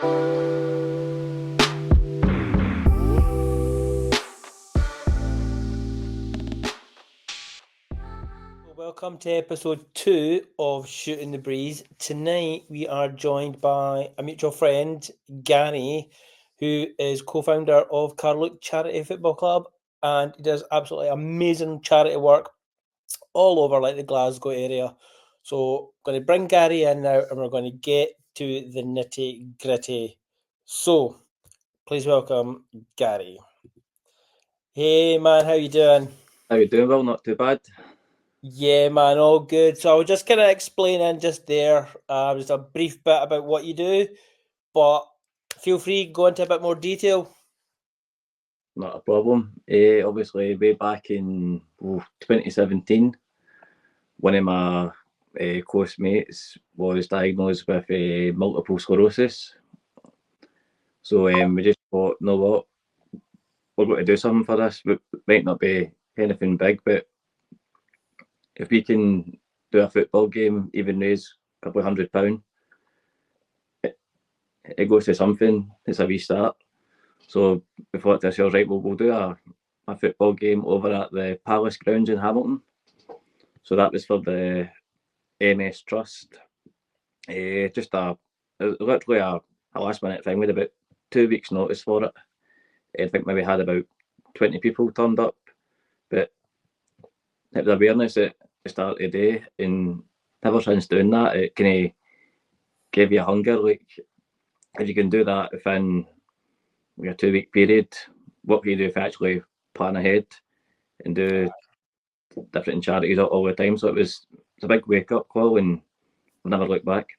Welcome to episode 2 of Shooting the Breeze. Tonight we are joined by a mutual friend, Garry, who is co-founder of Carluke Charity Football Club, and he does absolutely amazing charity work all over like the Glasgow area. So I'm going to bring Garry in now and we're going to get to the nitty gritty. So please welcome Garry. Hey man, how you doing? How you doing? Well, not too bad. Yeah, man, all good. So I was just kind of explaining just there, just a brief bit about what you do, but feel free to go into a bit more detail. Not a problem. Obviously, way back in 2017, one of my close mates was diagnosed with multiple sclerosis. So we just thought, you know what, we're going to do something for this. It might not be anything big, but if we can do a football game, even raise a couple of £100, it goes to something. It's a wee start. So we thought to ourselves, right, we'll do a football game over at the Palace grounds in Hamilton. So that was for the MS Trust. Just literally a last minute thing. We had about 2 weeks notice for it. I think maybe had about 20 people turned up, but it was awareness at the start of the day, and ever since doing that, it kind of gave you a hunger. Like, if you can do that within a 2 week period, what can you do if you actually plan ahead and do different charities all the time? So it's a big wake up call, and I've never looked back.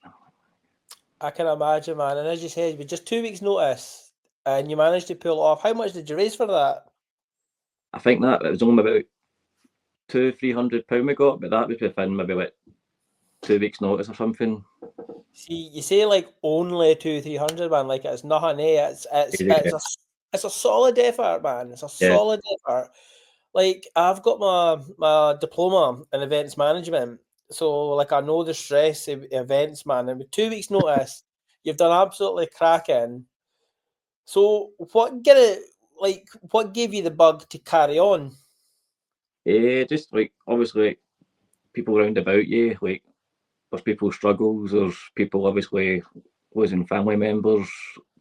I can imagine, man. And as you said, with just 2 weeks' notice, and you managed to pull it off. How much did you raise for that? I think that it was only about £200-300 we got, but that was within maybe like 2 weeks' notice or something. See, you say like only 200-300, man. Like it's nothing, eh? It's a solid effort, man. It's a solid effort. Like I've got my diploma in events management, so like I know the stress of events, man. And with 2 weeks' notice, you've done absolutely cracking. So what gave you the bug to carry on? Just like obviously like, people around about you, like there's people's struggles, there's people obviously losing family members,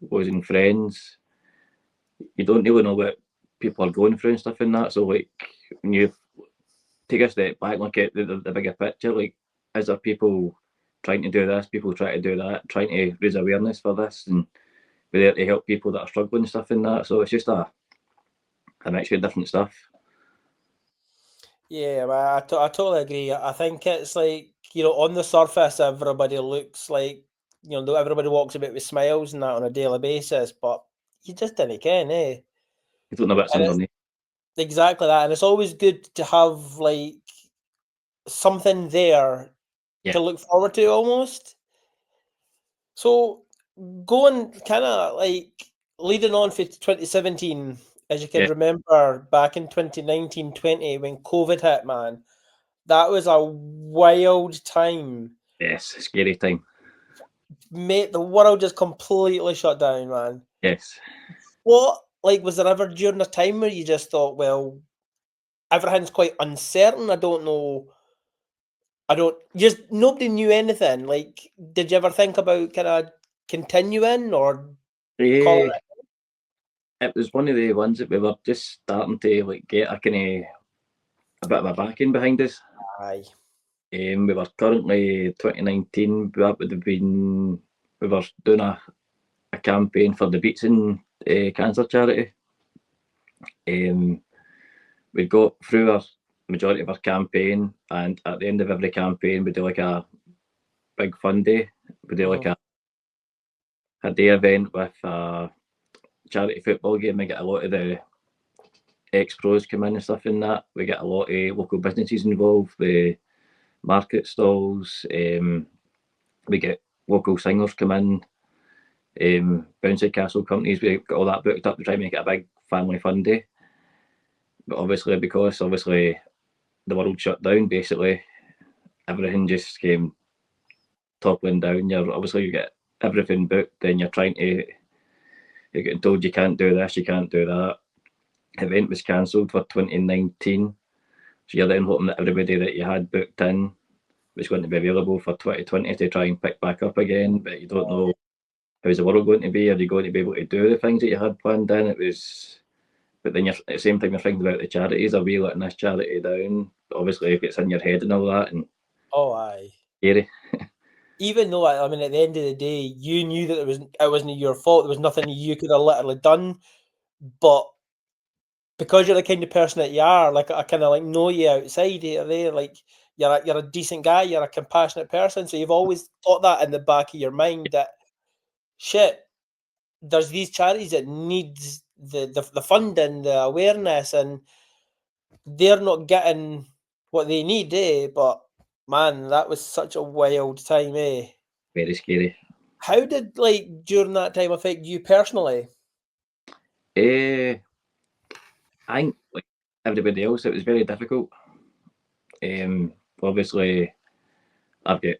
losing friends. You don't really know what people are going through and stuff in that. So like when you take a step back, look at the bigger picture, like is there people trying to do this, people trying to do that, trying to raise awareness for this and be there to help people that are struggling and stuff in that. So it's just a mixture of different stuff. Yeah, man, I totally agree. I think it's like, on the surface, everybody looks like, everybody walks about with smiles and that on a daily basis, but you just didn't ken, eh? You don't know what's And it's underneath. exactly that. And it's always good to have like something there Yeah. to look forward to almost. So going kind of like leading on for 2017, as you can Yeah. remember, back in 2019-20 when COVID hit, man, that was a wild time. Yes, scary time. Mate, the world just completely shut down, man. Yes. Was there ever during a time where you just thought, well, everything's quite uncertain, just nobody knew anything. Like, did you ever think about kind of continuing or calling Yeah. It was one of the ones that we were just starting to like get a kind of a bit of a backing behind us. Aye. We were currently 2019. That would have been we were doing a campaign for the Beatson Cancer Charity. We got through our majority of our campaign, and at the end of every campaign, we do like a big fun day. We do like a day event with a charity football game. We get a lot of the ex-pros come in and stuff in that. We get a lot of local businesses involved, the market stalls. We get local singers come in, bouncy castle companies. We got all that booked up to try and make it a big family fun day. But obviously, because the world shut down, basically everything just came toppling down. You get everything booked, then you're getting told you can't do this, you can't do that. Event was cancelled for 2019, so you're then hoping that everybody that you had booked in was going to be available for 2020 to try and pick back up again, but you don't know how's the world going to be. Are you going to be able to do the things that you had planned in? It was, but then you're at the same time you're thinking about the charities. Are we letting this charity down? Obviously, if it's in your head and all that, and aye. scary. Even though I mean, at the end of the day, you knew that it wasn't your fault. There was nothing you could have literally done, but because you're the kind of person that you are, like I kind of like know you outside here, there, like you're a decent guy, you're a compassionate person, so you've always got that in the back of your mind that shit, there's these charities that needs the funding, the awareness, and they're not getting what they need, But man, that was such a wild time, Very scary. How did like during that time affect you personally? I think like everybody else, it was very difficult. Obviously, I've got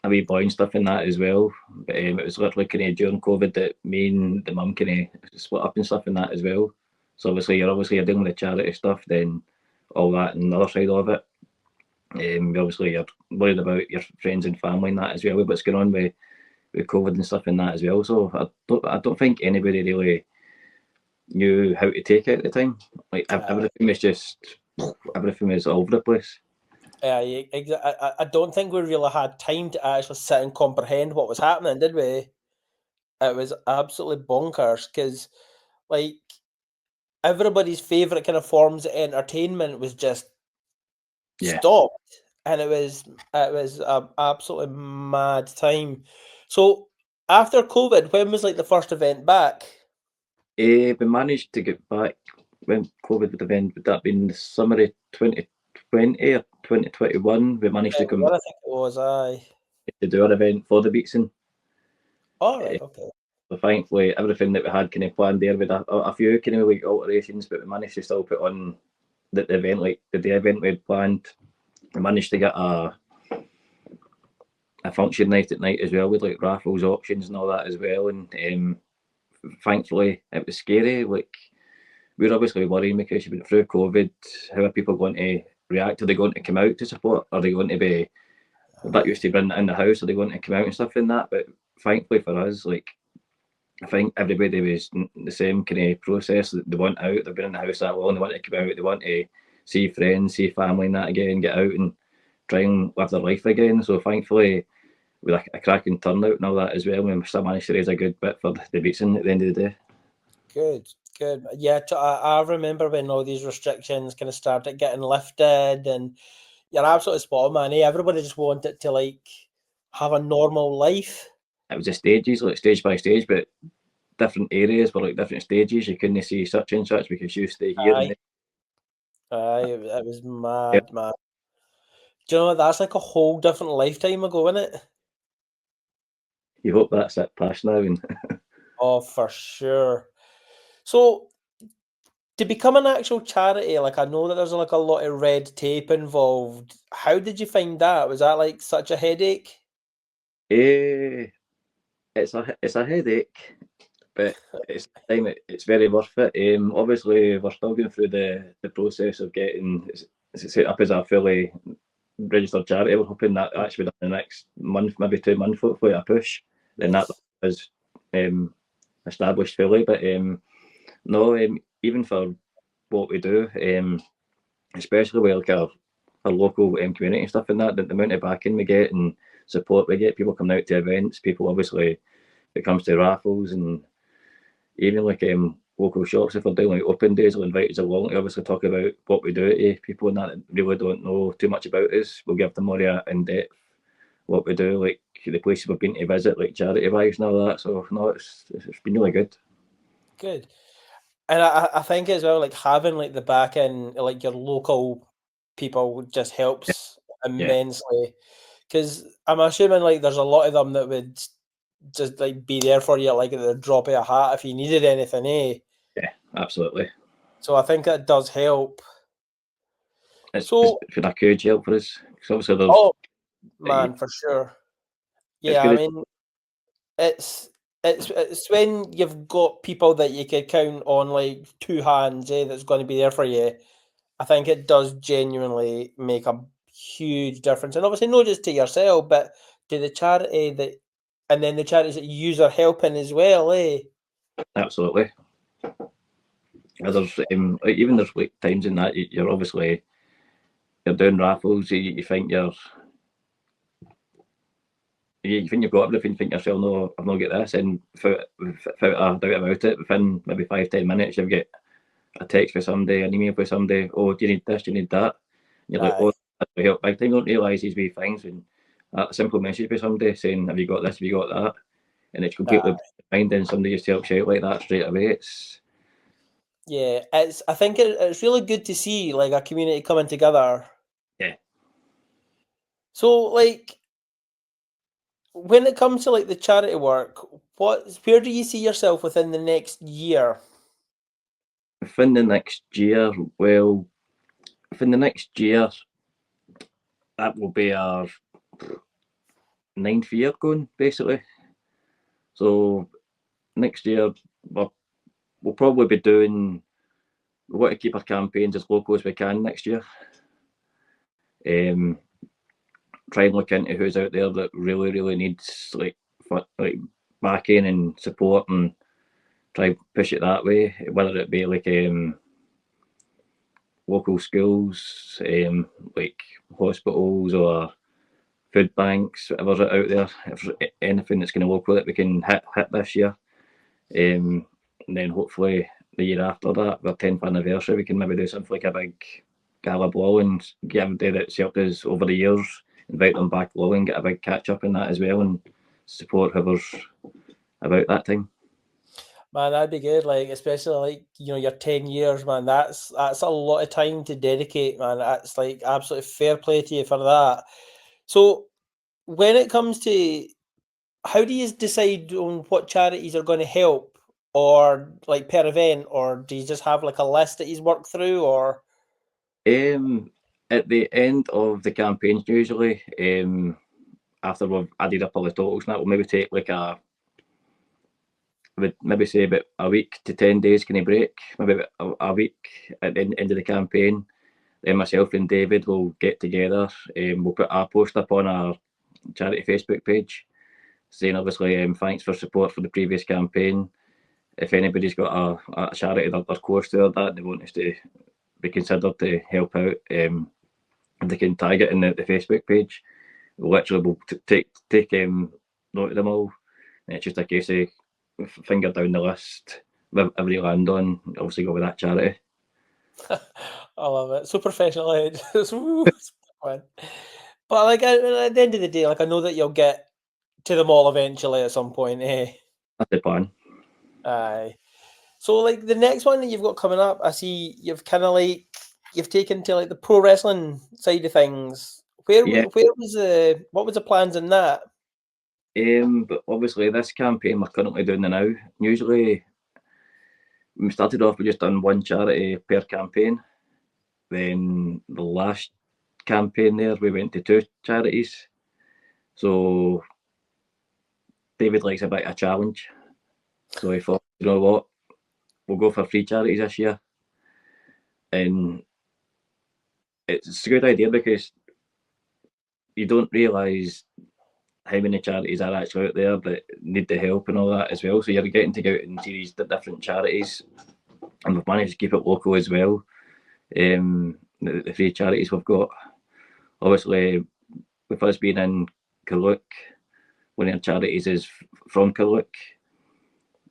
a wee boy and stuff in that as well. But it was literally kind of during COVID that me and the mum kind of split up and stuff in that as well. So you're dealing with the charity stuff, then all that and the other side of it. Obviously you're worried about your friends and family and that as well. What's going on with COVID and stuff in that as well. So I don't think anybody really knew how to take it at the time. Like everything was all over the place. I don't think we really had time to actually sit and comprehend what was happening, did we? It was absolutely bonkers because, like, everybody's favourite kind of forms of entertainment was just stopped, and it was an absolutely mad time. So after COVID, when was like the first event back? We managed to get back when COVID would have ended. Would that have been the summer of 2020 or 2021? We managed to come back I think it was. Aye. to do our event for the Beatson. All right. Okay. So thankfully, everything that we had kind of planned there, with a few kind of like alterations, but we managed to still put on the event, like the day event we had planned. We managed to get a function night at night as well with like raffles, auctions, and all that as well. And thankfully, it was scary. Like we were obviously worrying because you've been through COVID. How are people going to react? Are they going to come out to support? Are they going to be that used to be in the house? Are they going to come out and stuff in that? But thankfully for us, like I think everybody was the same kind of process. They want out. They've been in the house that long. They want to come out. They want to see friends, see family, and that again. Get out and try and live their life again. So thankfully, with a cracking turnout and all that as well, we still managed to raise a good bit for the Beatson at the end of the day. Good. Yeah, I remember when all these restrictions kind of started getting lifted, and you're absolutely spot on, man. Everybody just wanted to like have a normal life. It was just stages, like stage by stage, but different areas were like different stages. You couldn't see such and such because you stay here. Aye. It was mad, man. Do you know what? That's like a whole different lifetime ago, isn't it? You hope that's it past now. And Oh, for sure. So to become an actual charity, like I know that there's like a lot of red tape involved. How did you find that? Was that like such a headache? it's a headache, but it's very worth it. Obviously, we're still going through the process of getting set up as a fully registered charity. We're hoping that actually within the next month, maybe 2 months, hopefully a push. Then that is established fully. But no, even for what we do, especially with like our local community and stuff and that, the amount of backing we get and support we get, people coming out to events, people obviously it comes to raffles and even like local shops, if we're doing like open days, will invite us along to obviously talk about what we do to people and that really don't know too much about us. We'll give them more in depth what we do, like the places we've been to visit, like charity wise and all that. So no, it's been really good. Good. And I think as well, like having like the back end, like your local people just helps immensely. Because I'm assuming like there's a lot of them that would just like be there for you like at the drop of a hat if you needed anything, Yeah, absolutely. So I think that does help. It's been a huge help for us. Because obviously oh man, for sure. Yeah, I mean, it's when you've got people that you could count on like two hands, that's going to be there for you. I think it does genuinely make a huge difference, and obviously not just to yourself, but to the charity that, and then the charities that you are helping as well, Absolutely. There's even there's like times in that you're obviously you're doing raffles. You think you think you've got everything. You think yourself, no, I've not got this, and without a doubt about it, within maybe 5-10 minutes, you've got a text for somebody, an email for somebody. Oh, do you need this? Do you need that? And you're like, Aye. oh, that's will help big time. Don't realise these wee things, and a simple message for somebody saying, have you got this? Have you got that? And it's completely finding somebody just helps you out like that straight away. It's Yeah, I think it's really good to see like a community coming together. yeah. So like when it comes to like the charity work, where do you see yourself within the next year? Within the next year, well, within the next year, that will be our 9th year going basically. So next year, we'll probably be doing. We want to keep our campaigns as local as we can next year. Try and look into who's out there that really needs like backing and support, and try push it that way. Whether it be like local schools, like hospitals or food banks, whatever's out there. If there's anything that's kind of local that we can hit this year, and then hopefully the year after that, our 10th anniversary, we can maybe do something like a big gala ball and get everybody that's helped us over the years, invite them back along and get a big catch up in that as well, and support whoever's about that time. Man, that'd be good. Like, especially like your 10 years, man. That's a lot of time to dedicate, man. That's like absolutely fair play to you for that. So, when it comes to how do you decide on what charities are going to help, or like per event, or do you just have like a list that you work through, or? At the end of the campaigns, usually, after we've added up all the totals, and that will maybe take like would maybe say about a week to 10 days kind of break, maybe a week at the end of the campaign. Then myself and David will get together. We'll put a post up on our charity Facebook page saying obviously thanks for support for the previous campaign. If anybody's got a charity that they're close to or that they want us to be considered to help out, they can tag it in the Facebook page. Literally, we'll take note of them all. And it's just a case of finger down the list, every land on, obviously go with that charity. I love it. So professional, but like at the end of the day, like I know that you'll get to them all eventually at some point, That's the plan. Aye. So like the next one that you've got coming up, I see you've kind of like you've taken to like the pro wrestling side of things. Where was what was the plans in that? But obviously this campaign we're currently doing now. Usually we started off with just done one charity per campaign. Then the last campaign there we went to 2 charities. So David likes a bit of a challenge. So he thought, you know what, we'll go for 3 charities this year. And it's a good idea because you don't realise how many charities are actually out there that need the help and all that as well. So you're getting to go out and see these different charities, and we've managed to keep it local as well. The 3 charities we've got, obviously, with us being in Carluke, one of our charities is from Carluke.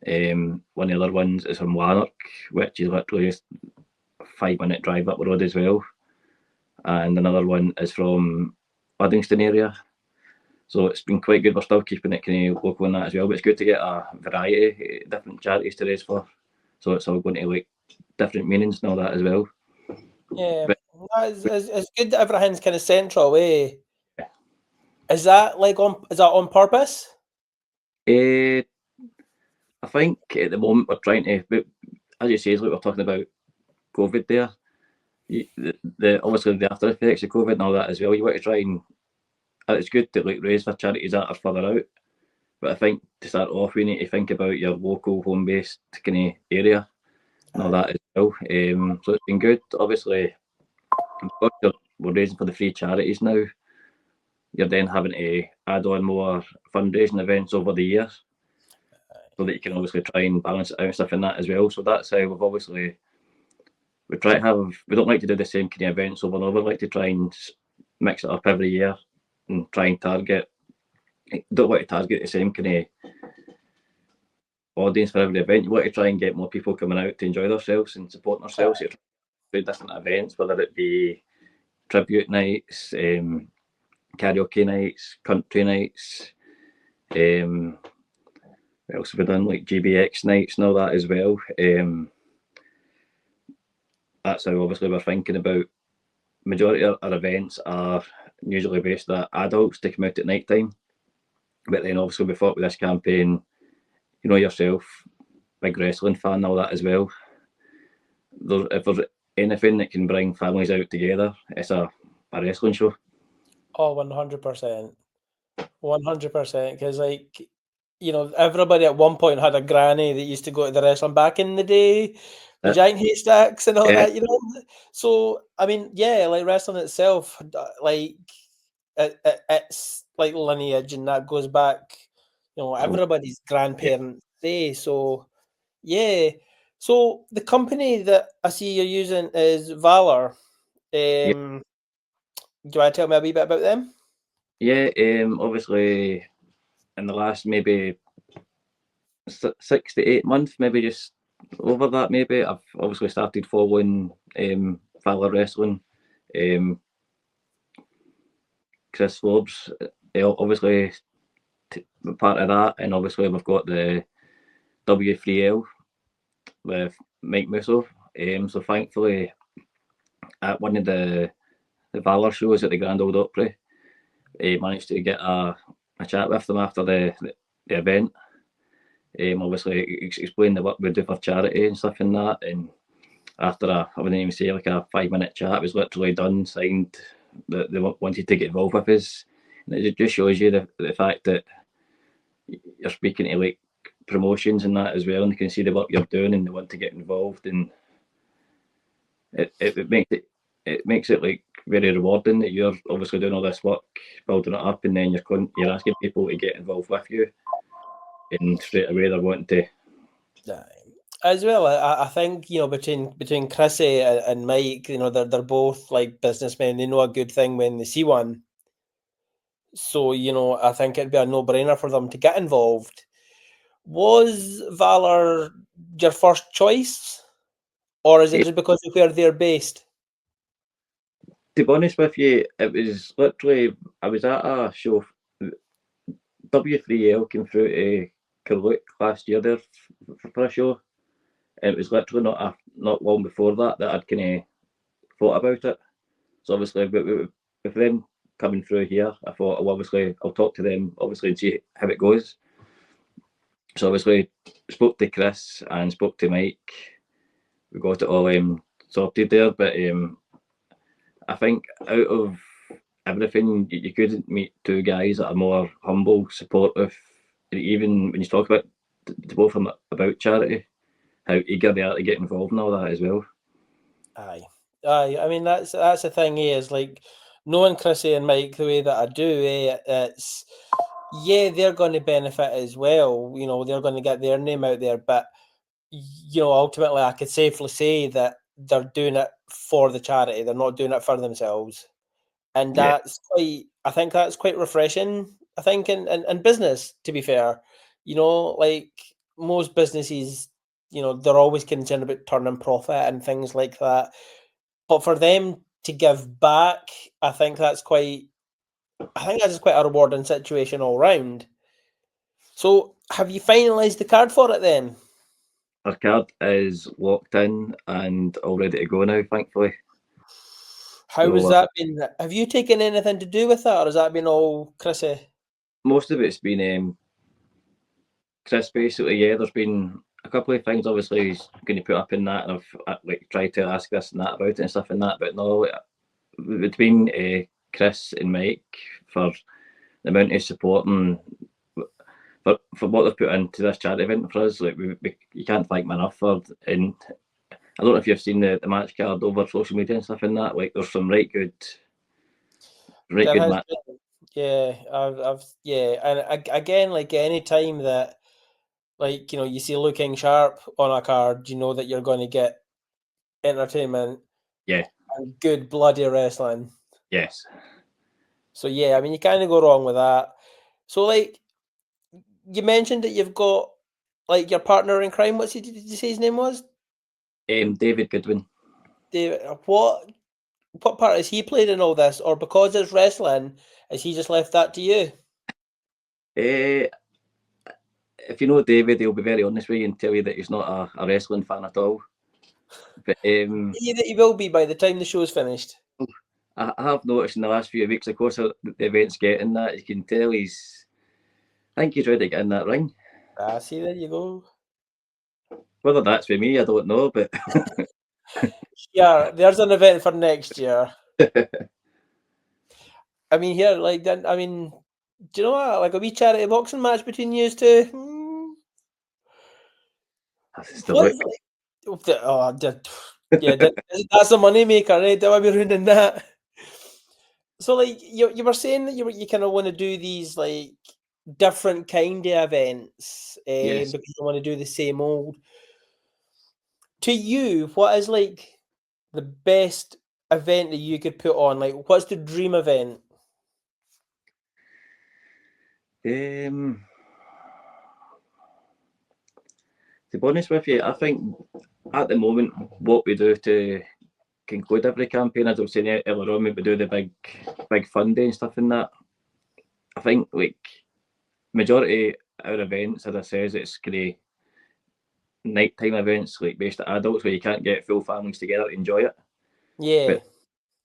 One of the other ones is from Lanark, which is literally just a 5-minute drive up the road as well. And another one is from Livingston area. So it's been quite good. We're still keeping it kind of local in that as well, but it's good to get a variety of different charities to raise for. So it's all going to like different meanings and all that as well. Yeah, But it's good that everything's kind of central, eh? yeah. Is that like is that on purpose? I think at the moment we're trying to, but as you say, like we're talking about COVID there. Obviously the after effects of COVID and all that as well. You want to try and it's good to like raise for charities that are further out, But I think to start off, we need to think about your local home-based kind of area and all that as well. So it's been good. Obviously, we're raising for the free charities now. You're then having to add on more fundraising events over the years, so that you can obviously try and balance it out and stuff in that as well. So that's how we try to have. We don't like to do the same kind of events over and over. We like to try and mix it up every year and try and target. Don't want to target the same kind of audience for every event. You want to try and get more people coming out to enjoy themselves and support themselves. So you different events, whether it be tribute nights, karaoke nights, country nights. What else have we done? Like GBX nights and all that as well. That's how obviously we're thinking about. Majority of our events are usually based at adults to come out at night time. But then obviously we thought with this campaign, you know yourself, big wrestling fan and all that as well. If there's anything that can bring families out together, it's a wrestling show. Oh, 100%. 100%. Because, like, you know, everybody at one point had a granny that used to go to the wrestling back in the day, the giant haystacks and all that, you know. So, I mean, yeah, like wrestling itself, like, it's like lineage, and that goes back, you know, everybody's grandparents' day. So, yeah. So, the company that I see you're using is Valor. Do you want to tell me a wee bit about them? Yeah, obviously in the last maybe 6 to 8 months, maybe just over that, maybe I've obviously started following Valor Wrestling. Chris Forbes, obviously part of that, and obviously we've got the W3L with Mike Musso. So thankfully, at one of the Valor shows at the Grand Old Opry, managed to get a chat with them after the event. Obviously explain the work we do for charity and stuff in that, and after I wouldn't even say like a 5-minute chat, it was literally done, signed that they wanted to get involved with us. And it just shows you the fact that you're speaking to like promotions and that as well, and they can see the work you're doing and they want to get involved, and it makes it like very rewarding that you're obviously doing all this work, building it up, and then you're asking people to get involved with you, and straight away they're wanting to. As well, I think, you know, between Chrissy and Mike, you know, they're both like businessmen. They know a good thing when they see one. So, you know, I think it'd be a no-brainer for them to get involved. Was Valor your first choice, or is it just because of where they're based? To be honest with you, it was literally, I was at a show. W3L came through to Carluke last year there for a show. And it was literally not long before that I'd kind of thought about it. So obviously, with them coming through here, I thought, well, obviously, I'll talk to them, obviously, and see how it goes. So obviously, spoke to Chris and spoke to Mike. We got it all sorted there. But I think out of everything, you couldn't meet two guys that are more humble, supportive, even when you talk about to both of them about charity, how eager they are to get involved in all that as well. Aye. I mean, that's the thing here, is like knowing Chrissy and Mike the way that I do, it's, yeah, they're going to benefit as well. You know, they're going to get their name out there, but, you know, ultimately I could safely say that they're doing it for the charity. They're not doing it for themselves. And that's I think that's quite refreshing, I think, in business, to be fair. You know, like most businesses, you know, they're always concerned about turning profit and things like that. But for them to give back, I think that's quite a rewarding situation all round. So have you finalised the card for it then? Our card is locked in and all ready to go now, thankfully. How has that been? Have you taken anything to do with that, or has that been all Chrissy? Most of it's been Chris, basically. Yeah, there's been a couple of things obviously he's going to put up in that, and I've like tried to ask this and that about it and stuff in that, but no, between Chris and Mike for the amount of support and for what they've put into this charity event for us, like you can't thank them enough for. And I don't know if you've seen the match card over social media and stuff in that. Like, there's some right good match. Yeah, and again, like any time that, like, you see looking sharp on a card, you know that you're going to get entertainment. Yeah. And good bloody wrestling. Yes. So yeah, I mean, you can't go wrong with that. So, like, you mentioned that you've got, like, your partner in crime. Did you say his name was? David Goodwin. David. What part has he played in all this, or because it's wrestling, has he just left that to you? If you know David, he'll be very honest with you and tell you that he's not a wrestling fan at all. But He will be by the time the show's finished. I have noticed in the last few weeks, of course, the event's getting that. You can tell I think he's ready to get in that ring. See, there you go. Whether that's for me, I don't know, but yeah, there's an event for next year. I mean, here, like, then, I mean, do you know what? Like a wee charity boxing match between you two? That's the look. Yeah, that's a money maker, right? Don't want to be ruining that. So, like, you were saying that you kind of want to do these, like, different kind of events, Yes. because you want to do the same old. To you, what is, like, the best event that you could put on? Like, what's the dream event? To be honest with you, I think at the moment what we do to conclude every campaign, as I was saying earlier on, we do the big fun day and stuff in that. I think, like, majority of our events, as I says, it's kind of nighttime events, like based at adults, where you can't get full families together to enjoy it. Yeah. But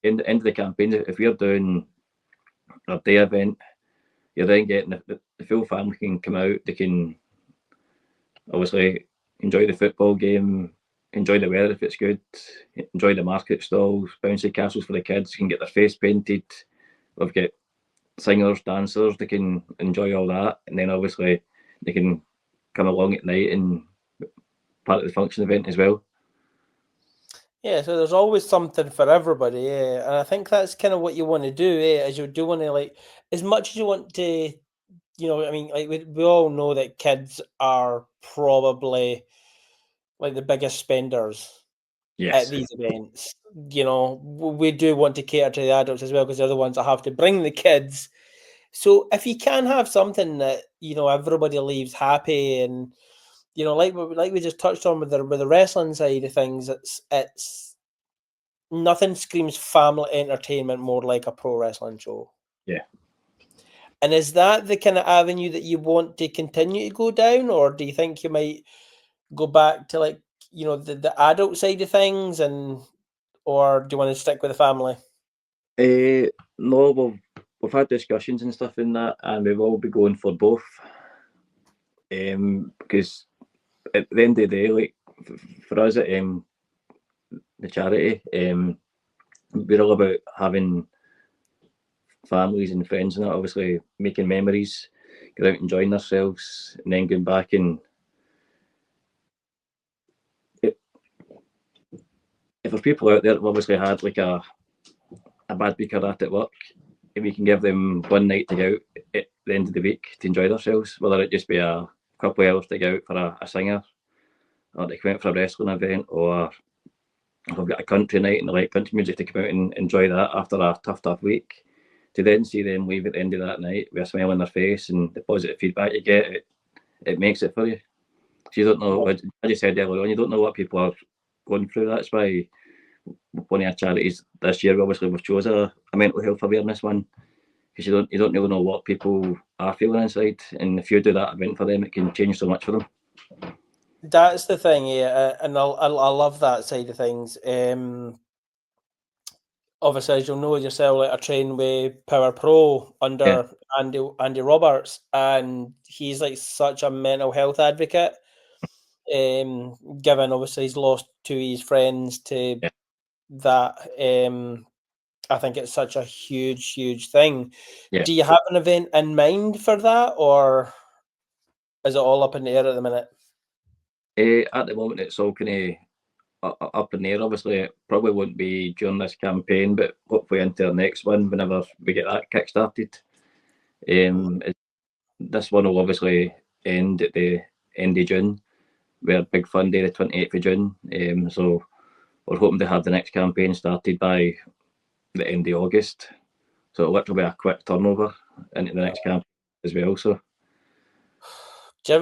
in the end of the campaign, if we're doing a day event, you're then getting the full family can come out. They can obviously enjoy the football game, enjoy the weather if it's good, enjoy the market stalls, bouncy castles for the kids, can get their face painted. We've got singers, dancers, they can enjoy all that. And then obviously they can come along at night and part of the function event as well. Yeah, so there's always something for everybody, yeah. And I think that's kind of what you want to do, as you do want to, like, as much as you want to, I mean, like, we all know that kids are probably, like, the biggest spenders at these events. We do want to cater to the adults as well, because they're the ones that have to bring the kids. So if you can have something that, everybody leaves happy, and, like we just touched on with the wrestling side of things, it's nothing screams family entertainment more like a pro wrestling show. Yeah. And is that the kind of avenue that you want to continue to go down, or do you think you might go back to, like, the adult side of things, or do you want to stick with the family? No, we've had discussions and stuff in that, and we will be going for both. Because at the end of the day, like, for us at the charity, we're all about having families and friends and that, obviously making memories, get out enjoying themselves, and then going back and if there's people out there that obviously had like a bad week or that at work, if we can give them one night to go out at the end of the week to enjoy themselves, whether it just be a couple of hours to go out for a singer, or they come out for a wrestling event, or if we've got a country night and they like country music, to come out and enjoy that after a tough week, to then see them leave at the end of that night with a smile on their face and the positive feedback you get, it makes it for you. So you don't know, as you said earlier on, you don't know what people are going through. That's why one of our charities this year, obviously we've chosen a mental health awareness one, because you don't really know what people are feeling inside, and if you do that event for them, it can change so much for them. That's the thing, yeah, and I love that side of things. Obviously, as you'll know yourself, like, I train with Power Pro under Andy Roberts, and he's, like, such a mental health advocate. Given obviously he's lost two of his friends to that, I think it's such a huge thing. Yeah. Do you have an event in mind for that, or? is it all up in the air at the minute? At the moment, it's all kind of up in the air. Obviously, it probably won't be during this campaign, but hopefully into our next one, whenever we get that kick-started. This one will obviously end at the end of June. We're Big Fun Day, the 28th of June. So we're hoping to have the next campaign started by the end of August. So it'll literally be a quick turnover into the next campaign as well. So Do you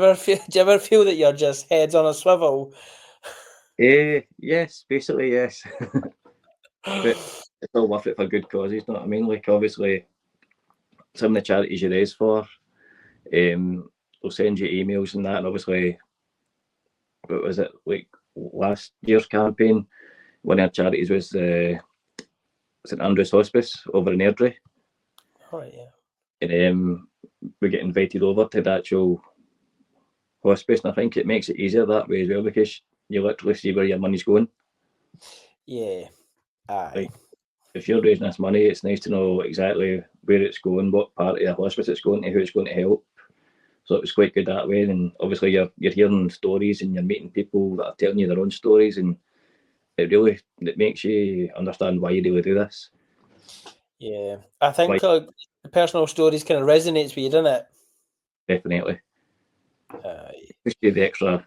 ever feel that you're just heads on a swivel? yes, basically yes. But it's all worth it for good causes, you know what I mean? Like obviously some of the charities you raise for, they'll send you emails and that, and obviously what was it, like last year's campaign, one of our charities was St Andrew's Hospice over in Airdrie. All right, yeah. And we get invited over to the actual hospice, and I think it makes it easier that way as well, because you literally see where your money's going. Yeah. Aye. Like, if you're raising this money, it's nice to know exactly where it's going, what part of the hospice it's going to, who it's going to help. So it was quite good that way. And obviously you're hearing stories and you're meeting people that are telling you their own stories, and it makes you understand why you really do this. Yeah. I think the personal stories kind of resonates with you, doesn't it? Definitely. Aye. Pushes you the extra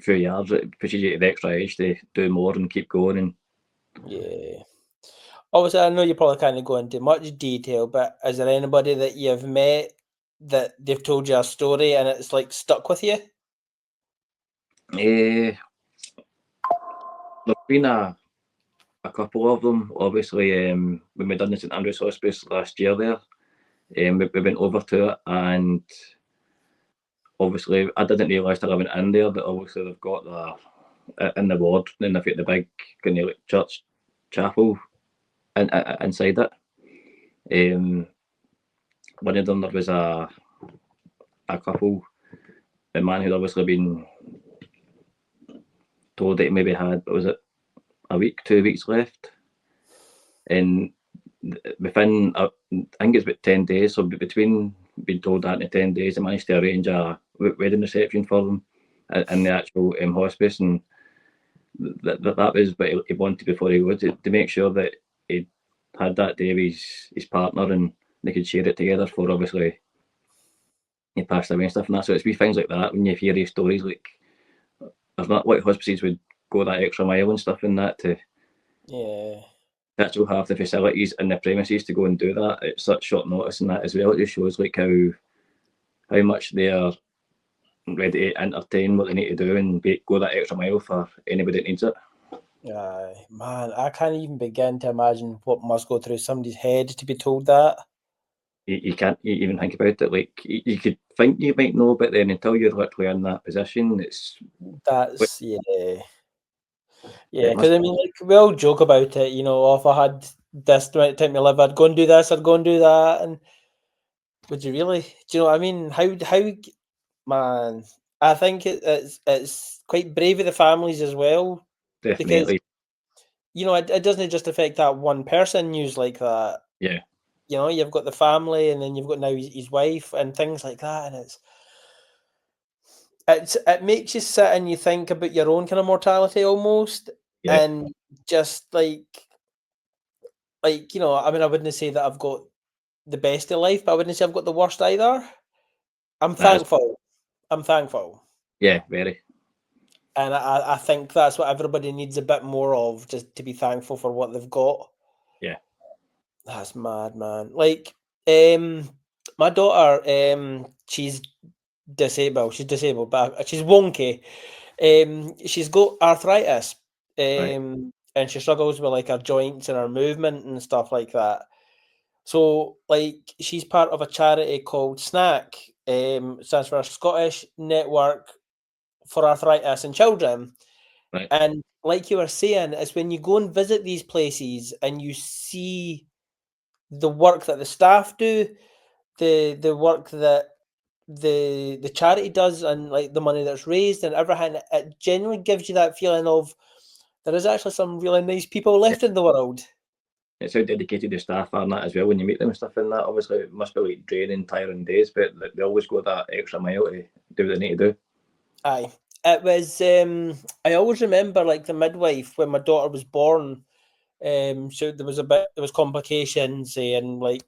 few yards, it pushes you to the extra edge to do more and keep going. And yeah. Obviously, I know you probably can't go into much detail, but is there anybody that you've met that they've told you a story and it's like stuck with you? there's been a couple of them. Obviously, when we done the St Andrew's Hospice last year there, we went over to it, and obviously I didn't realise till I went in there that obviously they've got in the ward, and they've got the big kind of like church chapel inside it. One of them, there was a couple, the man who'd obviously been told that he maybe had, was it a week, 2 weeks left, and within I think it's about 10 days, so between being told that and 10 days, they managed to arrange a wedding reception for them in the actual hospice, and that was what he wanted before he goes, to make sure that he had that day with his partner and they could share it together for obviously he passed away and stuff. And that's so it's wee things like that when you hear these stories, like there's not like hospices would go that extra mile and stuff in that to actually have the facilities and the premises to go and do that at such short notice, and that as well, it just shows like how much they are ready to entertain what they need to do and go that extra mile for anybody that needs it. Aye, man, I can't even begin to imagine what must go through somebody's head to be told that. You can't even think about it. Like you could think you might know, but then until you're literally in that position, that's yeah. Because I mean, like we all joke about it, you know. Oh, if I had this amount of time to live, I'd go and do this, I'd go and do that. And would you really? Do you know what I mean? How man? I think it's quite brave of the families as well. definitely. Because you know it doesn't just affect that one person news like that. Yeah. You know, you've got the family, and then you've got now his wife and things like that, and it makes you sit and you think about your own kind of mortality almost, Yeah. and just like you know, I mean, I wouldn't say that I've got the best of life, but I wouldn't say I've got the worst either. I'm thankful. I'm thankful. Yeah, very. And I think that's what everybody needs a bit more of, just to be thankful for what they've got. Yeah. That's mad, man. Like, my daughter, she's disabled. She's disabled, but she's wonky. She's got arthritis, Right. and she struggles with like her joints and her movement and stuff like that. So, like, she's part of a charity called SNAC, stands for Scottish Network for Arthritis in Children. Right. And like you were saying, it's when you go and visit these places and you see the work that the staff do, the work that the charity does, and like the money that's raised and everything, it genuinely gives you that feeling of there is actually some really nice people left in the world. it's how dedicated the staff are and that as well when you meet them and stuff. And that obviously it must be like draining, tiring days, but they always go that extra mile to do what they need to do. Aye, it was. I always remember like the midwife when my daughter was born. So there was complications, and like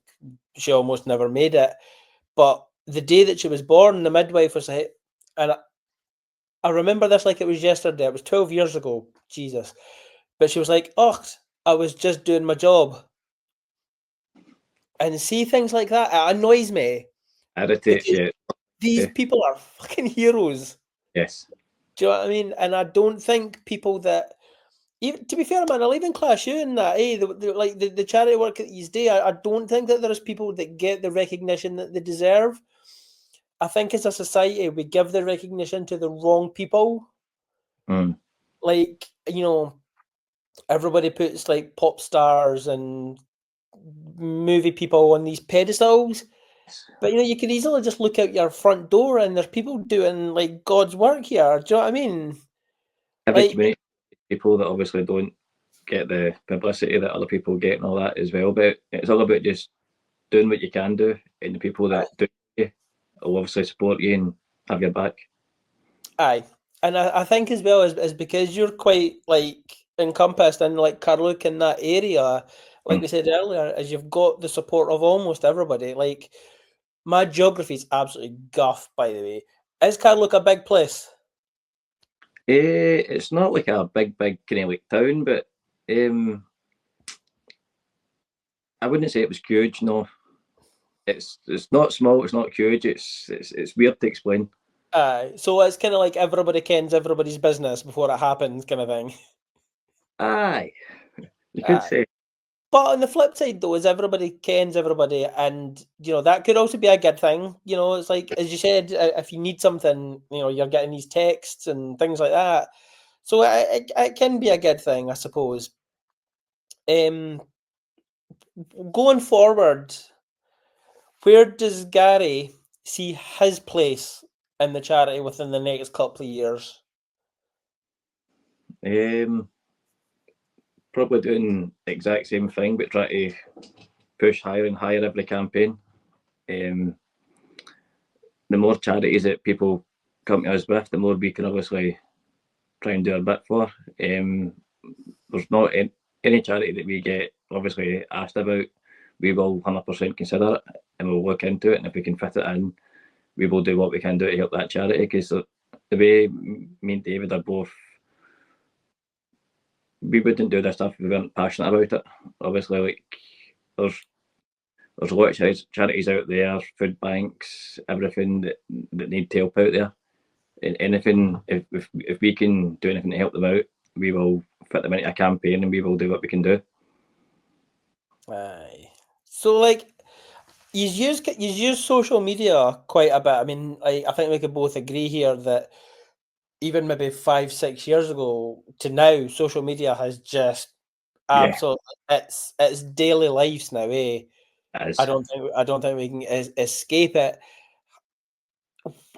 she almost never made it. But the day that she was born, the midwife was like, and I remember this like it was yesterday. It was 12 years ago. Jesus, but she was like, "Oh, I was just doing my job." And see things like that, it annoys me Irritates because you. these people are fucking heroes. Yes. Do you know what I mean? And I don't think people that, even to be fair, man, I'll even class you in that. Like the charity work that you do, I don't think that there's people that get the recognition that they deserve. I think as a society, we give the recognition to the wrong people. Mm. Like, everybody puts like pop stars and movie people on these pedestals. But you can easily just look out your front door and there's people doing like God's work here. Do you know what I mean? Every Like, community, people that obviously don't get the publicity that other people get and all that as well. But it's all about just doing what you can do, and the people that do you will obviously support you and have your back. aye. And I think as well as because you're quite like encompassed in like Carluke in that area, like Mm. we said earlier, is you've got the support of almost everybody. Like my geography is absolutely guff, by the way. Is Carluke a big place? It's not like a big kind of like town, but I wouldn't say it was huge. No, it's not small. It's not huge. It's weird to explain. So it's kind of like everybody kens everybody's business before it happens, kind of thing. Aye, you could Aye. say. But on the flip side, though, is everybody kens everybody, and that could also be a good thing. It's like as you said, if you need something, you're getting these texts and things like that. So it can be a good thing, I suppose. Going forward, where does Garry see his place in the charity within the next couple of years? Probably doing the exact same thing, but try to push higher and higher every campaign. The more charities that people come to us with, the more we can obviously try and do our bit for. There's not any charity that we get obviously asked about, we will 100% consider it and we'll look into it. And if we can fit it in, we will do what we can do to help that charity. Because the way me and David are both, we wouldn't do this stuff if we weren't passionate about it. Obviously, like there's a lot of charities out there, food banks, everything that need help out there. And anything, if we can do anything to help them out, we will fit them into a campaign and we will do what we can do. Aye. So, like, you use social media quite a bit. I mean, I think we could both agree here that even maybe 5-6 years ago to now, social media has just absolutely it's daily lives now. As I don't think we can escape it.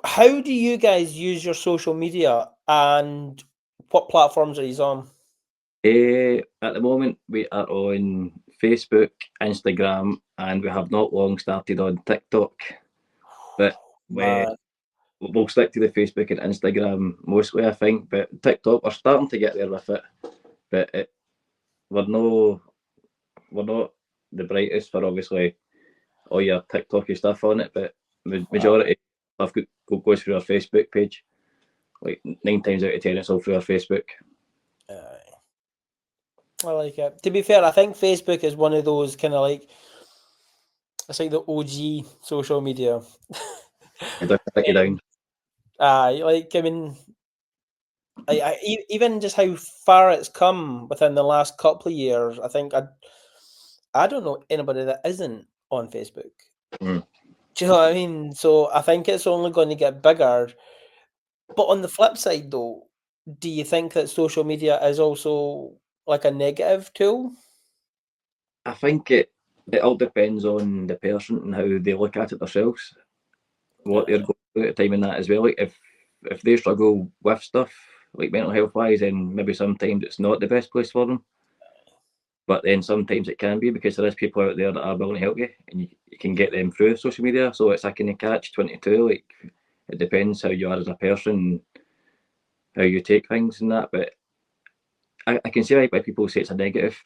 How do you guys use your social media, and what platforms are you on? At the moment, we are on Facebook, Instagram, and we have not long started on TikTok. But Man, we'll stick to the Facebook and Instagram mostly, I think. But TikTok, we're starting to get there with it. But we're not the brightest for obviously all your TikToky stuff on it. But majority stuff goes through our Facebook page. Like 9 times out of 10, it's all through our Facebook. I like it. To be fair, I think Facebook is one of those kind of like, it's like the OG social media. It does let you down. Like, I mean, even just how far it's come within the last couple of years, I think I don't know anybody that isn't on Facebook. Mm. Do you know what I mean? So I think it's only going to get bigger. But on the flip side, though, do you think that social media is also like a negative tool? I think it all depends on the person and how they look at it themselves, what they're going through at the time in that as well. Like if they struggle with stuff like mental health wise, then maybe sometimes it's not the best place for them. But then sometimes it can be because there is people out there that are willing to help you, and you can get them through social media. So it's a kind of catch-22. Like, it depends how you are as a person, how you take things and that. But I can see why people say it's a negative.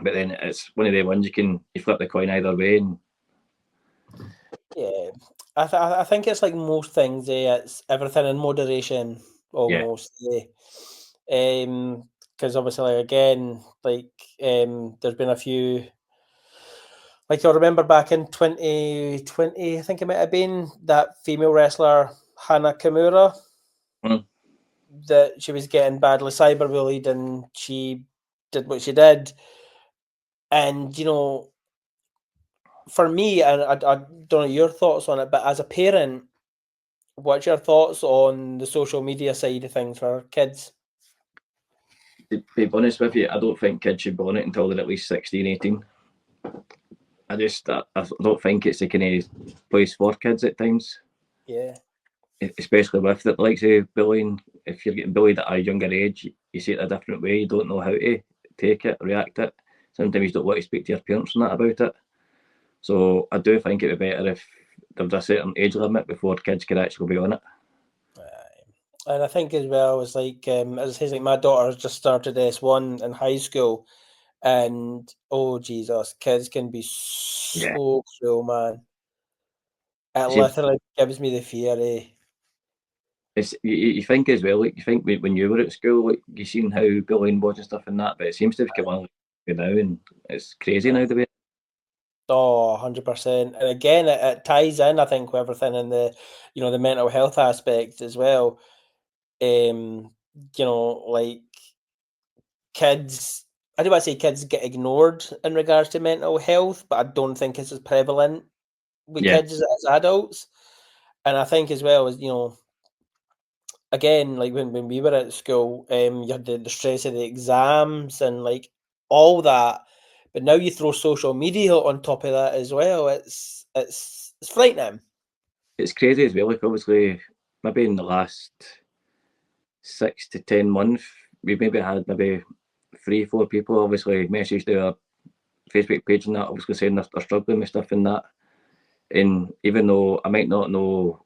But then it's one of the ones you flip the coin either way. And Yeah, I think it's like most things. It's everything in moderation, almost. Yeah. Because obviously, like, again, like there's been a few. Like you'll remember back in 2020, I think it might have been that female wrestler Hannah Kimura, Mm. that she was getting badly cyberbullied, and she did what she did. And for me, and I don't know your thoughts on it, but as a parent, what's your thoughts on the social media side of things for kids? to be honest with you, I don't think kids should be on it until they're at least 16, 18. I don't think it's the kind of place for kids at times. Yeah. Especially with the likes of bullying. If you're getting bullied at a younger age, you see it a different way. You don't know how to take it, react it. Sometimes you don't want to speak to your parents and that about it. So I do think it would be better if there was a certain age limit before kids could actually be on it. And I think as well, it's like, as I say, like my daughter has just started S1 in high school, and oh Jesus, kids can be so cruel, man. It See, literally gives me the fear, eh? you think as well, like you think when you were at school, like you seen how bullying was and stuff and that, but it seems to have come on now, and it's crazy now the way. Oh, 100%. And again, it ties in, I think, with everything in the mental health aspect as well. Like kids, I do want to say kids get ignored in regards to mental health, but I don't think it's as prevalent with Yeah, kids as adults. And I think as well as, again, like when we were at school, you had the stress of the exams and like all that. But now you throw social media on top of that as well. It's frightening. it's crazy as well. Like obviously, maybe in the last 6 to 10 months, we maybe had maybe 3, 4 people obviously messaged our Facebook page and that, obviously saying they're struggling with stuff and that. And even though I might not know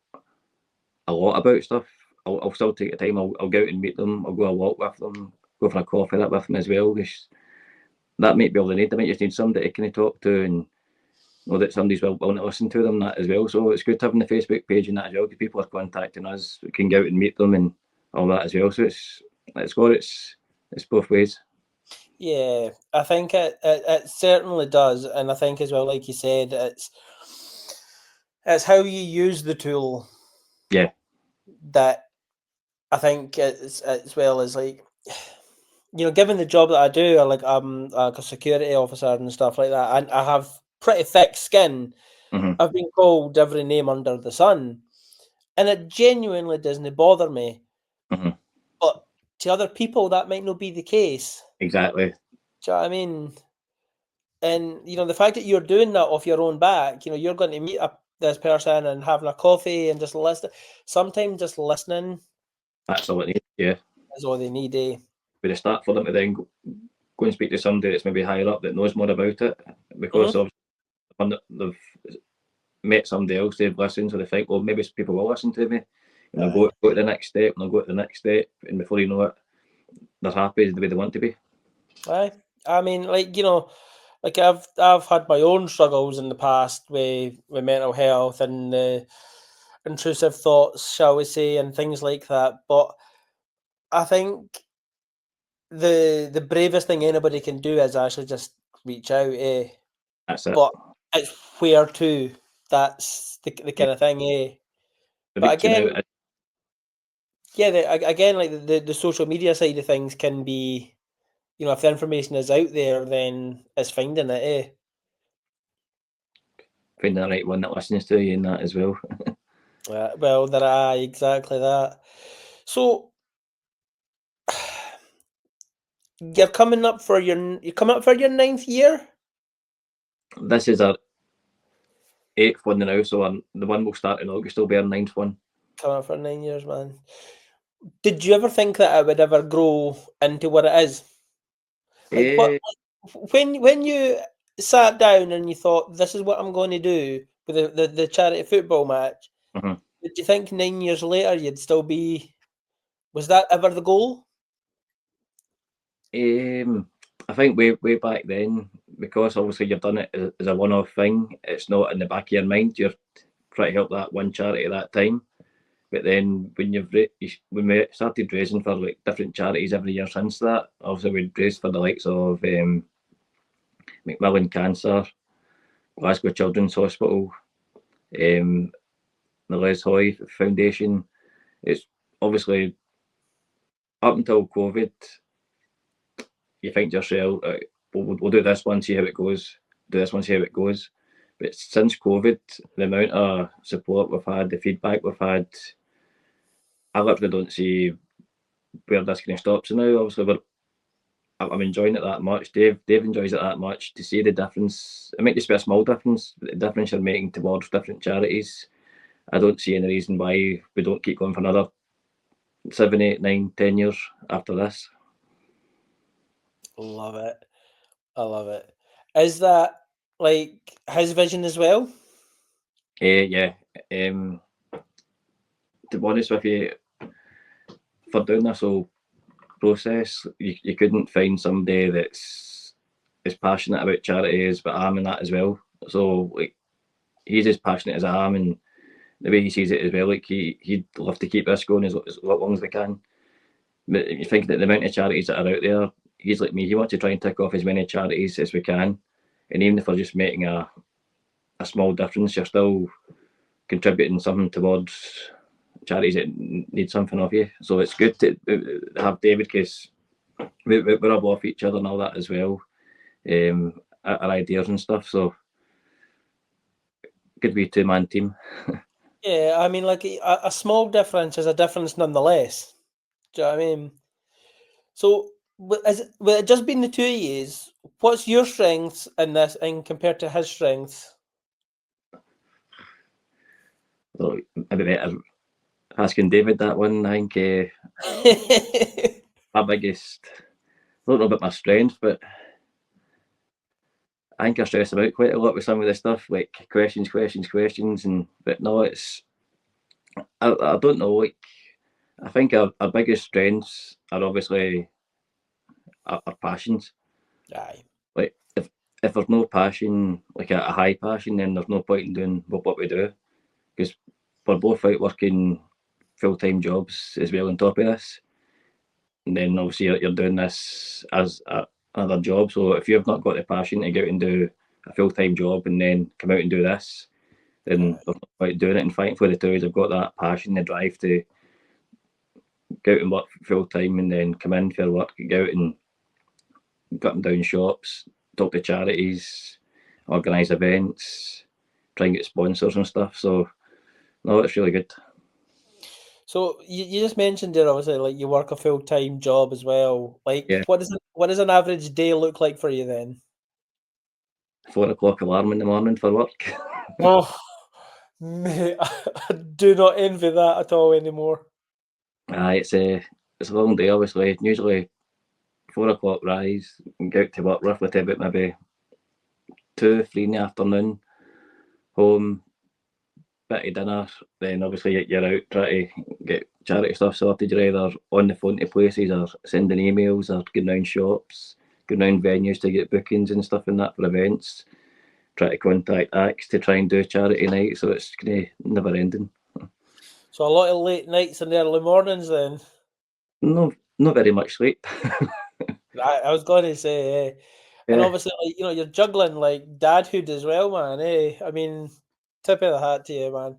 a lot about stuff, I'll still take the time. I'll go out and meet them. I'll go a walk with them, go for a coffee with them as well. Because that might be all they need. They might just need somebody to kind of talk to and know that somebody's willing to listen to them, that as well. So it's good having the Facebook page and that as well, because people are contacting us. We can go out and meet them and all that as well. So it's both ways. Yeah, I think it certainly does, and I think as well, like you said, it's how you use the tool Yeah. that I think it's as well as like given the job that I do, I'm like a security officer and stuff like that, and I have pretty thick skin. Mm-hmm. I've been called every name under the sun, and it genuinely doesn't bother me. Mm-hmm. But to other people, that might not be the case. Exactly. Do you know what I mean? And the fact that you're doing that off your own back, you're going to meet up this person and having a coffee and just listen. Sometimes just listening That's all it needs. Yeah. is all they need. Eh? With a start for them to then go and speak to somebody that's maybe higher up that knows more about it, because of they've met somebody else, they've listened, so they think, well, maybe people will listen to me. And they'll go to the next step, and they'll go to the next step, and before you know it, they're happy the way they want to be. Aye, I mean, like I've had my own struggles in the past with mental health and intrusive thoughts, shall we say, and things like that. But I think the bravest thing anybody can do is actually just reach out. That's it. But it's where to. That's the Yeah. kind of thing. But Reaching again, out. yeah, again, like the social media side of things can be, if the information is out there, then it's finding it. Finding the right one that listens to you and that as well. Well, exactly that. So you're coming up for your 9th year. This is our 8th one now, so the one will start in August will be our 9th one. Coming up for 9 years, man. Did you ever think that it would ever grow into what it is? Like when you sat down and you thought, this is what I'm going to do with the charity football match, Mhm. did you think 9 years later you'd still be? Was that ever the goal? I think way back then, because obviously you've done it as a one-off thing, it's not in the back of your mind. You're trying to help that one charity at that time. But then when we started raising for like different charities every year since that, obviously we'd raised for the likes of McLellan Cancer, Glasgow Children's Hospital, the Les Hoy Foundation. It's obviously up until COVID, you think to yourself, we'll do this one, see how it goes. Do this one, see how it goes. But since COVID, the amount of support we've had, the feedback we've had, I literally don't see where this kind of stops. So now, obviously, I'm enjoying it that much. Dave enjoys it that much. To see the difference, it might just be a small difference, but the difference you're making towards different charities, I don't see any reason why we don't keep going for another 7, 8, 9, 10 years after this. Love it. I love it. Is that like his vision as well? Yeah. To be honest with you, for doing this whole process, you couldn't find somebody that's as passionate about charity as but I am in that as well. So like he's as passionate as I am, and the way he sees it as well, like he'd love to keep this going as long as we can. But you think that the amount of charities that are out there, he's like me. He wants to try and tick off as many charities as we can, and even if we're just making a small difference, you're still contributing something towards charities that need something of you. So it's good to have David because we rub off each other and all that as well. Our ideas and stuff. So could be a 2-man team. Yeah, I mean, like a small difference is a difference nonetheless. Do you know what I mean? So, with it just been the 2 years, what's your strengths in this and compared to his strengths? So maybe better asking David that one. I think my biggest, I don't know about my strength, but I think I stress him out quite a lot with some of the stuff, like questions, and but no, it's I don't know. Like I think our biggest strengths are obviously our passions. Aye. Like if there's no passion, like a high passion, then there's no point in doing what we do because we're both out working full-time jobs as well on top of this. And then obviously you're doing this as another job. So if you've not got the passion to go out and do a full-time job and then come out and do this, then there's no point doing it. And thankfully the two of us have got that passion, the drive to go out and work full-time and then come in for work, go out and cut and down shops, talk to charities, organise events, try and get sponsors and stuff. So no, it's really good. So you just mentioned there, obviously, like you work a full-time job as well. Like, Yeah. what does an average day look like for you then? 4 o'clock alarm in the morning for work. Oh, mate, I do not envy that at all anymore. It's a long day obviously. Usually 4 o'clock rise and go out to work roughly to about maybe 2, 3 in the afternoon. Home, bit of dinner, then obviously you're out trying to get charity stuff sorted. You're either on the phone to places or sending emails or going round shops, going round venues to get bookings and stuff and that for events. Try to contact acts to try and do a charity night, so it's kind of never ending. So a lot of late nights and early mornings then. No, not very much sleep. I was going to say, and Yeah, obviously, like you're juggling like dadhood as well, man. I mean, tip of the hat to you, man.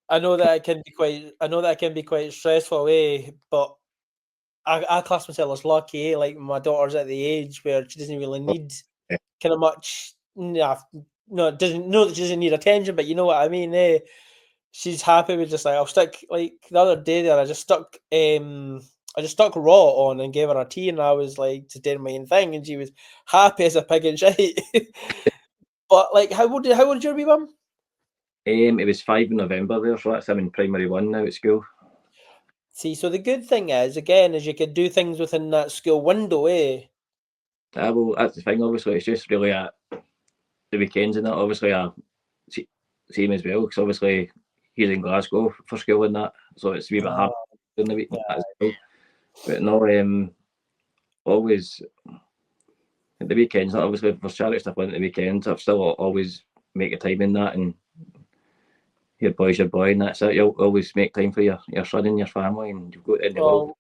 I know that it can be quite. I know that it can be quite stressful, but I class myself as lucky. Like my daughter's at the age where she doesn't really need yeah. kind of much. Nah, no, it doesn't know that she doesn't need attention, but you know what I mean. She's happy with just like I'll stick like the other day there. I just stuck raw on and gave her a tea, and I was like just doing my own thing, and she was happy as a pig in shite. But like, how old your wee mum? It was 5 in November there, so that's him in primary one now at school. See, so the good thing is again is you could do things within that school window, eh? Well, that's the thing. Obviously, it's just really at the weekends and that. Obviously, same as well. Because obviously, he's in Glasgow for school and that, so it's a wee bit hard during the week as well. But no, always at the weekends. Obviously, for charity stuff on the weekends, I've still always make a time in that, and your boy's your boy, and that's it. You'll always make time for your son and your family, and you've got in the world.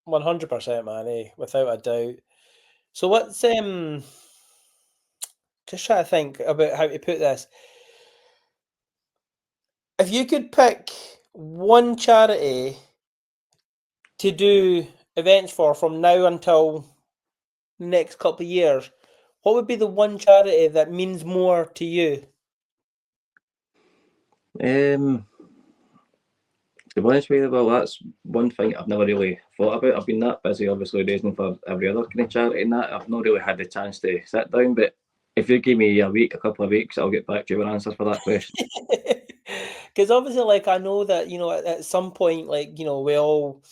100%, man, without a doubt. So what's just trying to think about how to put this. If you could pick one charity to do events for from now until the next couple of years, what would be the one charity that means more to you? To be honest with you, well, that's one thing I've never really thought about. I've been that busy, obviously, raising for every other kind of charity and that. I've not really had the chance to sit down, but if you give me a couple of weeks, I'll get back to you with answers for that question. Because obviously, like, I know that, at some point, like, we all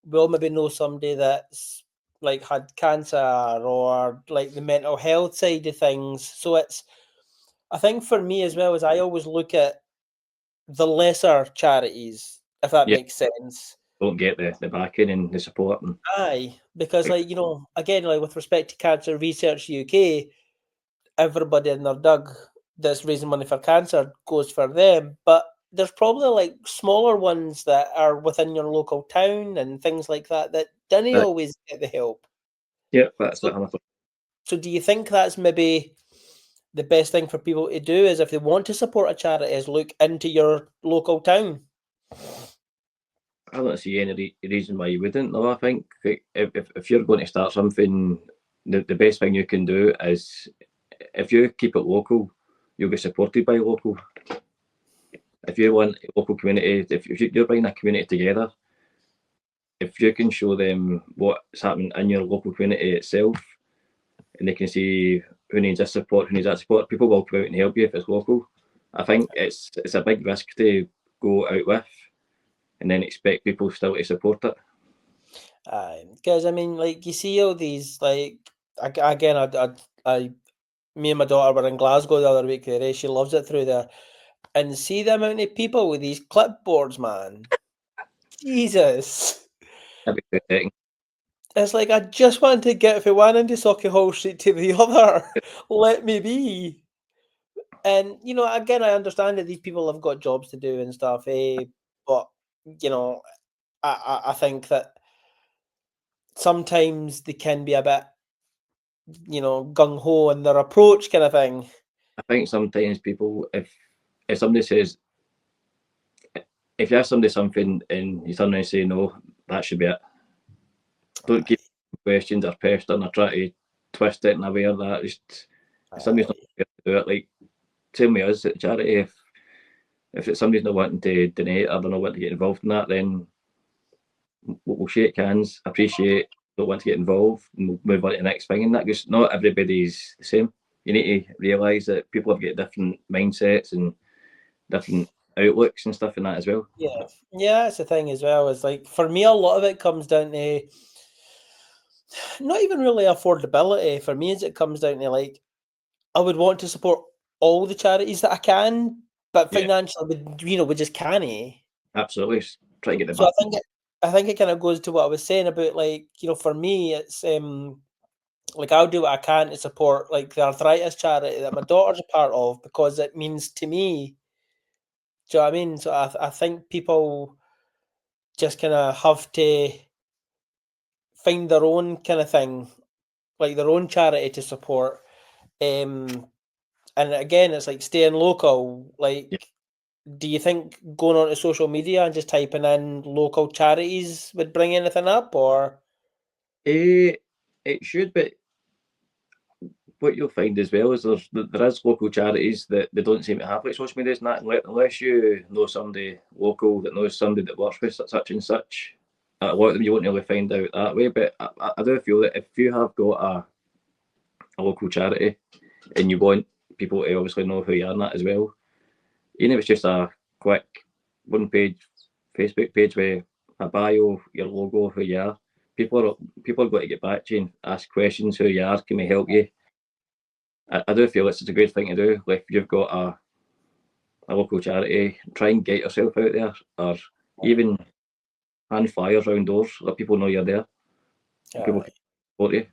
maybe know somebody that's like had cancer or like the mental health side of things. So I think for me as well, is I always look at the lesser charities, if that Yeah, makes sense. don't get the backing and the support. And Aye, because like, again, like with respect to Cancer Research UK, everybody in their dug that's raising money for cancer goes for them. But there's probably like smaller ones that are within your local town and things like that don't always get the help. yeah, that's So, it. so do you think that's maybe the best thing for people to do is if they want to support a charity is look into your local town? I don't see any reason why you wouldn't. No, I think if you're going to start something, the best thing you can do is if you keep it local, you'll get supported by local. If you want a local community, if you're bringing a community together, if you can show them what's happening in your local community itself, and they can see who needs this support, who needs that support, people will come out and help you if it's local. I think it's a big risk to go out with and then expect people still to support it. Because I mean, like you see all these, like again, me and my daughter were in Glasgow the other week. There, she loves it through there, and see the amount of people with these clipboards, man. Jesus, it's like I just want to get from one end of Sauchiehall Street to the other. Let me be. And again, I understand that these people have got jobs to do and stuff, but I think that sometimes they can be a bit, gung ho in their approach, kind of thing. I think sometimes people, if somebody says, if you ask somebody something and you turn around and say no, that should be it. Don't keep questions or pestering or try to twist it in a way that just somebody's not going to do it. Like same with us at charity, if it's somebody's not wanting to donate or they're not wanting to get involved in that, then we'll shake hands, appreciate, don't want to get involved, and we'll move on to the next thing. And that because not everybody's the same. You need to realise that people have got different mindsets and different outlooks and stuff in that as well. Yeah, that's the thing as well. Is like for me, a lot of it comes down to not even really affordability. For me, as it comes down to like I would want to support all the charities that I can, but financially, we just can't. Absolutely, try to get the So back. I think it kind of goes to what I was saying about like for me, it's like I'll do what I can to support like the arthritis charity that my daughter's a part of because it means to me. Do you know what I mean? So I think people just kind of have to find their own kind of thing, like their own charity to support. And again, it's like staying local. Like, do you think going onto social media and just typing in local charities would bring anything up, or? It should, but what you'll find as well is there is local charities that they don't seem to have like social media and that unless you know somebody local that knows somebody that works with such and such. A lot of them you won't really find out that way, but I do feel that if you have got a local charity and you want people to obviously know who you are in that as well, even if it's just a quick one page Facebook page with a bio, your logo, who you are, people are going to get back to you and ask questions. Who you are? Can we help you? I do feel it's a good thing to do. Like if you've got a local charity, try and get yourself out there, or even hand flyers around doors, let people know you're there. People can support you.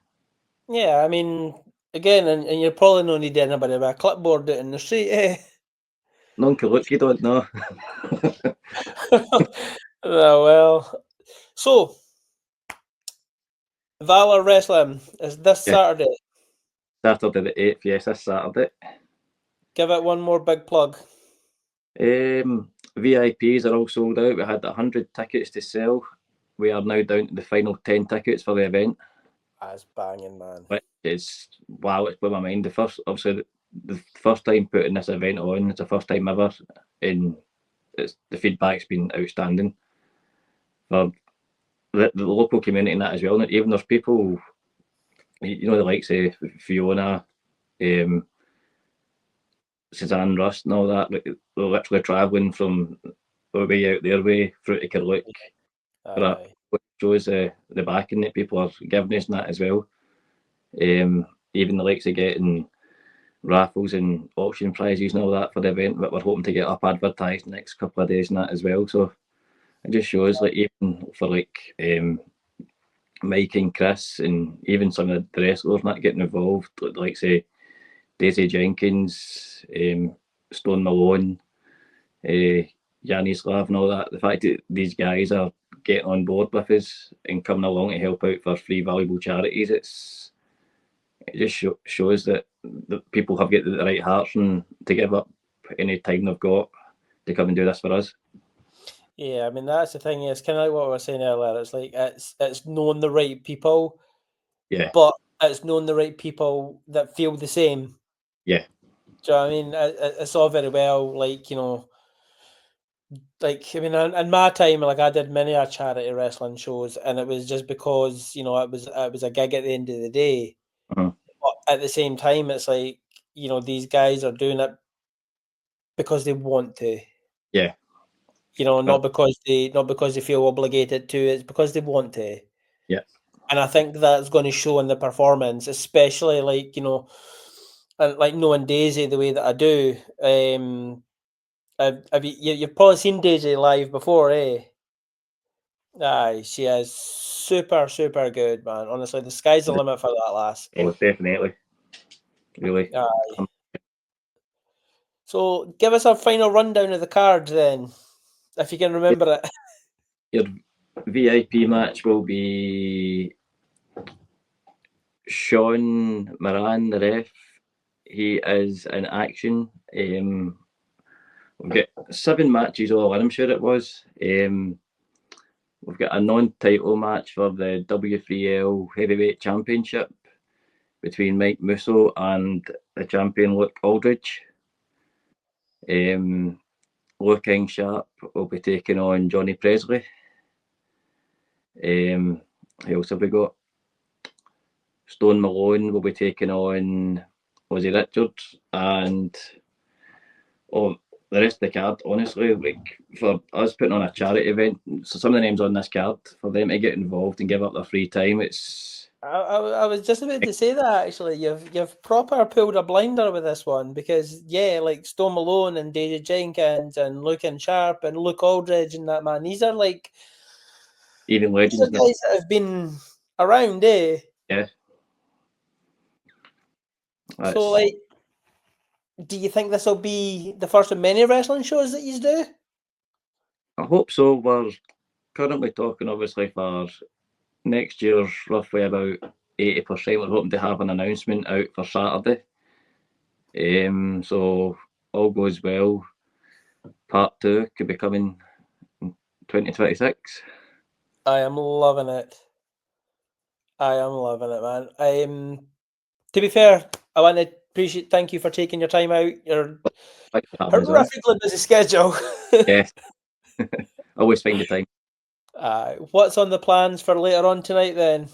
Yeah, I mean, again, and you're probably no need anybody with a clipboard out in the street, eh? None Carluke, you don't know. Oh, well. So, Valor Wrestling is this Yeah. Saturday. Saturday the 8th, yes, this Saturday. Give it one more big plug. VIPs are all sold out. We had 100 tickets to sell. We are now down to the final 10 tickets for the event. That's banging, man. Which is, wow, it's blew my mind. Obviously, the first time putting this event on, it's the first time ever, and the feedback's been outstanding. For the local community and that as well. And even there's people, the likes of Fiona, Suzanne Rust and all that, like, they're literally travelling from way out their way through to Carluke. Which shows the backing that people are giving us and that as well. Even the likes of getting raffles and auction prizes and all that for the event that we're hoping to get up advertised the next couple of days and that as well. So it just shows, like, even for like Mike and Chris and even some of the wrestlers not getting involved, like say Daisy Jenkins, Stone Malone, Yanni Slav and all that. The fact that these guys are getting on board with us and coming along to help out for free valuable charities, it just shows that the people have got the right hearts and to give up any time they've got to come and do this for us. Yeah, I mean that's the thing. It's kind of like what we were saying earlier. It's like it's knowing the right people. Yeah. But it's knowing the right people that feel the same. Yeah. Do you know what I mean? It's all very well, like, like, I mean, in my time, like, I did many charity wrestling shows, and it was just because, it was a gig at the end of the day. Uh-huh. But at the same time, it's like, these guys are doing it because they want to. Yeah. Not because they feel obligated to. It's because they want to. Yeah. And I think that's going to show in the performance, especially like, and like knowing Daisy the way that I do. You've probably seen Daisy live before, eh? Aye, she is super, super good, man. Honestly, the sky's the limit for that lass. Oh, definitely. Really. Aye. So give us a final rundown of the card then, if you can remember it. Your VIP match will be Sean Moran, the ref. He is in action. We've got 7 matches all in, I'm sure it was. We've got a non-title match for the W3L Heavyweight Championship between Mike Musso and the champion Luke Aldridge. Luke King Sharp will be taking on Johnny Presley. Who else have we got? Stone Malone will be taking on Ozzy Richards, and the rest of the card, honestly, like for us putting on a charity event, so some of the names on this card, for them to get involved and give up their free time, it's. I was just about to say that actually. You've proper pulled a blinder with this one because like Stone Malone and Daisy Jenkins and Luke and Sharp and Luke Aldridge and that, man, these are like Even legends. These are guys that have been around, eh? Yeah. So, like, do you think this will be the first of many wrestling shows that you do? I hope so. We're currently talking, obviously, for next year's roughly about 80%. We're hoping to have an announcement out for Saturday. So all goes well. Part 2 could be coming in 2026. I am loving it. I am loving it, man. To be fair, I want to thank you for taking your time out. Your horrifically busy schedule. Yes. Always find the time. What's on the plans for later on tonight then?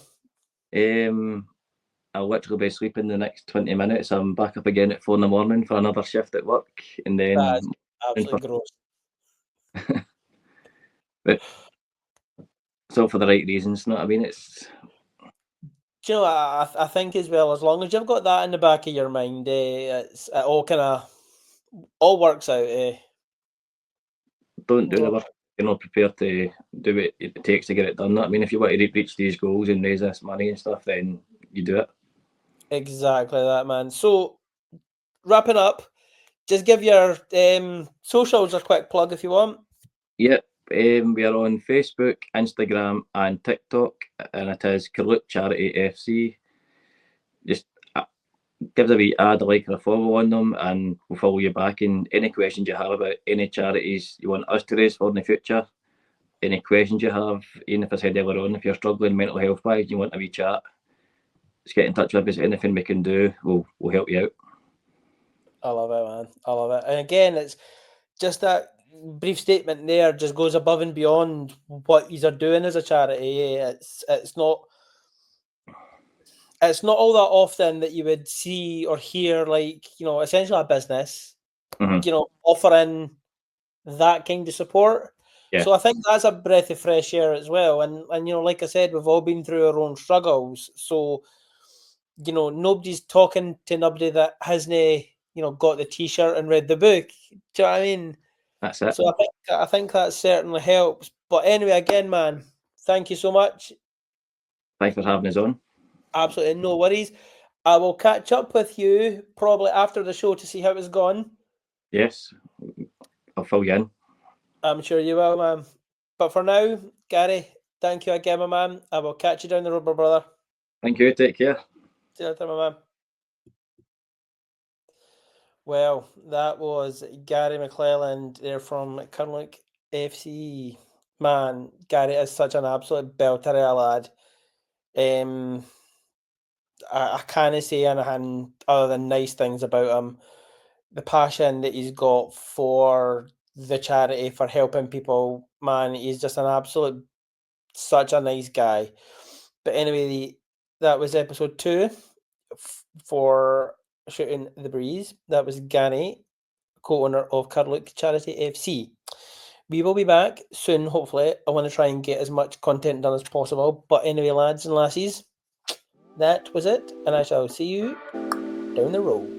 I'll literally be sleeping the next 20 minutes. I'm back up again at 4 in the morning for another shift at work, and then that's absolutely gross. But it's all for the right reasons. You know what I mean? It's Do you know, I think as well, as long as you've got that in the back of your mind, it all kind of all works out. don't do the work. You're not prepared to do what it takes to get it done. You know what I mean? If you want to reach these goals and raise this money and stuff, then you do it. Exactly that, man. So wrapping up, just give your socials a quick plug if you want. Yep. We are on Facebook, Instagram, and TikTok, and it is Carluke Charity FC. Just give us a wee add, a like, or a follow on them, and we'll follow you back. And any questions you have about any charities you want us to raise for in the future, any questions you have, even if I said earlier on, if you're struggling mental health wise, you want a wee chat, just get in touch with us. Anything we can do, we'll help you out. I love it, man. I love it. And again, it's just that brief statement there just goes above and beyond what you are doing as a charity. It's not all that often that you would see or hear, like, essentially a business, offering that kind of support. Yeah. So I think that's a breath of fresh air as well. And like I said, we've all been through our own struggles. So, nobody's talking to nobody that hasn't, got the T-shirt and read the book. Do you know what I mean? That's it. So I think that certainly helps. But anyway, again, man, thank you so much. Thanks for having us on. Absolutely no worries. I will catch up with you probably after the show to see how it's gone. Yes, I'll fill you in. I'm sure you will, man. But for now, Gary, thank you again, my man. I will catch you down the road, my brother. Thank you. Take care. See you later, my man. Well, that was Garry McLellan there from Carluke FC. Man, Gary is such an absolute belter of a lad. I can't say anything other than nice things about him. The passion that he's got for the charity, for helping people, man, he's just an absolute, such a nice guy. But anyway, that was episode 2 for Shooting the Breeze. That was Garry, co-owner of Carluke Charity FC. We will be back soon, hopefully. I want to try and get as much content done as possible. But anyway, lads and lassies, that was it, and I shall see you down the road.